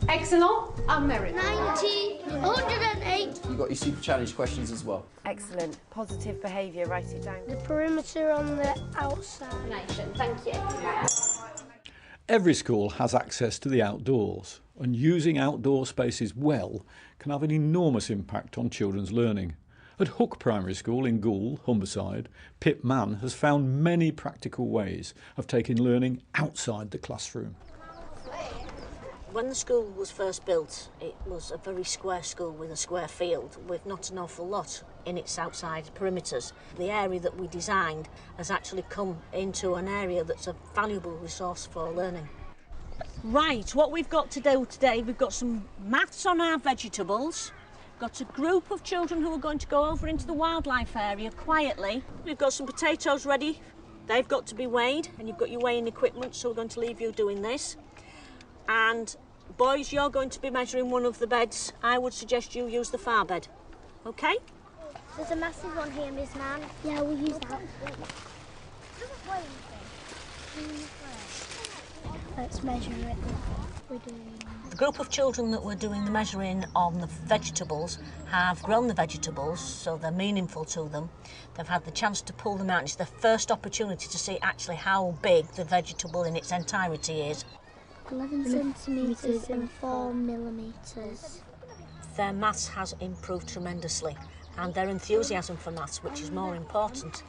Excellent and merit. 90, 108. You've got your super challenge questions as well. Excellent. Positive behaviour, write it down. The perimeter on the outside. Thank you. Every school has access to the outdoors, and using outdoor spaces well can have an enormous impact on children's learning. At Hook Primary School in Goole, Humberside, Pip Mann has found many practical ways of taking learning outside the classroom. When the school was first built, it was a very square school with a square field with not an awful lot in its outside perimeters. The area that we designed has actually come into an area that's a valuable resource for learning. Right, what we've got to do today, we've got some maths on our vegetables, got a group of children who are going to go over into the wildlife area quietly. We've got some potatoes ready, they've got to be weighed, and you've got your weighing equipment, so we're going to leave you doing this. And boys, you're going to be measuring one of the beds. I would suggest you use the far bed. OK? There's a massive one here, Miss Mann. Yeah, we'll use that. Let's measure it. The group of children that were doing the measuring on the vegetables have grown the vegetables, so they're meaningful to them. They've had the chance to pull them out. It's their first opportunity to see actually how big the vegetable in its entirety is. 11 centimetres and 4 millimetres. Their maths has improved tremendously, and their enthusiasm for maths, which is more important.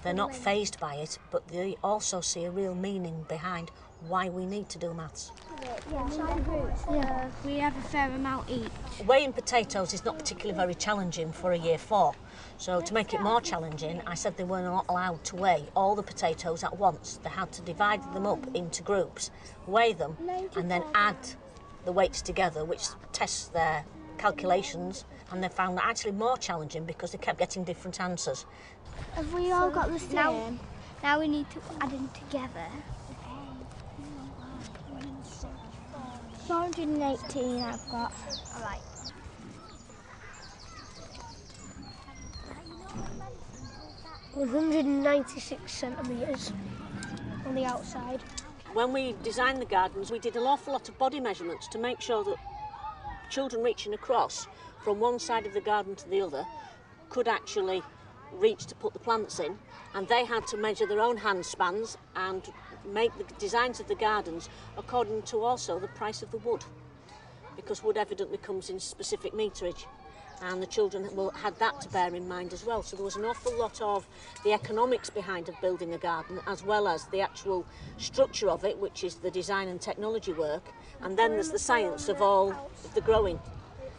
They're not fazed by it, but they also see a real meaning behind why we need to do maths. Yeah, we have a fair amount each. Weighing potatoes is not particularly very challenging for a year 4. So to make it more challenging, I said they were not allowed to weigh all the potatoes at once. They had to divide them up into groups, weigh them, and then add the weights together, which tests their calculations. And they found that actually more challenging because they kept getting different answers. Have we all got the same? Now we need to add them together. 418 I've got. All right. With 196 centimetres on the outside. When we designed the gardens, we did an awful lot of body measurements to make sure that children reaching across from one side of the garden to the other could actually reach to put the plants in, and they had to measure their own hand spans and make the designs of the gardens according to also the price of the wood, because wood evidently comes in specific meterage, and the children had that to bear in mind as well. So there was an awful lot of the economics behind of building a garden, as well as the actual structure of it, which is the design and technology work, and then there's the science of all of the growing.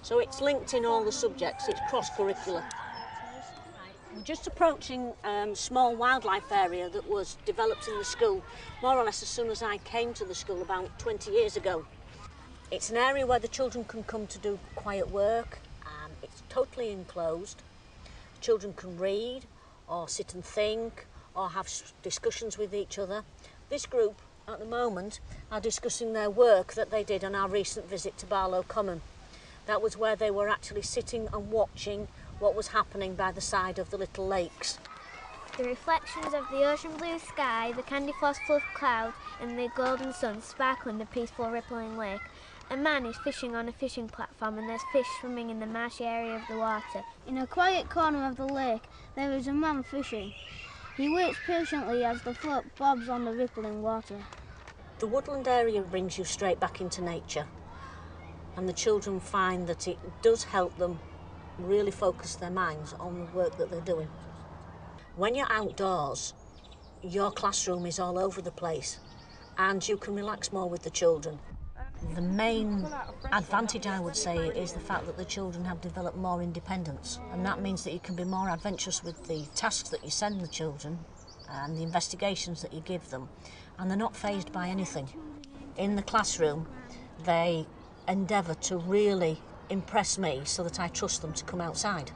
So it's linked in all the subjects, it's cross-curricular. We're just approaching a small wildlife area that was developed in the school more or less as soon as I came to the school about 20 years ago. It's an area where the children can come to do quiet work. It's totally enclosed. Children can read or sit and think or have discussions with each other. This group at the moment are discussing their work that they did on our recent visit to Barlow Common. That was where they were actually sitting and watching what was happening by the side of the little lakes. The reflections of the ocean blue sky, the candy floss fluff cloud and the golden sun sparkle in the peaceful rippling lake. A man is fishing on a fishing platform and there's fish swimming in the marshy area of the water. In a quiet corner of the lake, there is a man fishing. He waits patiently as the float bobs on the rippling water. The woodland area brings you straight back into nature, and the children find that it does help them really focus their minds on the work that they're doing. When you're outdoors, your classroom is all over the place and you can relax more with the children. The main advantage, I would say, is the fact that the children have developed more independence, and that means that you can be more adventurous with the tasks that you send the children and the investigations that you give them, and they're not fazed by anything. In the classroom, they endeavour to really impress me so that I trust them to come outside.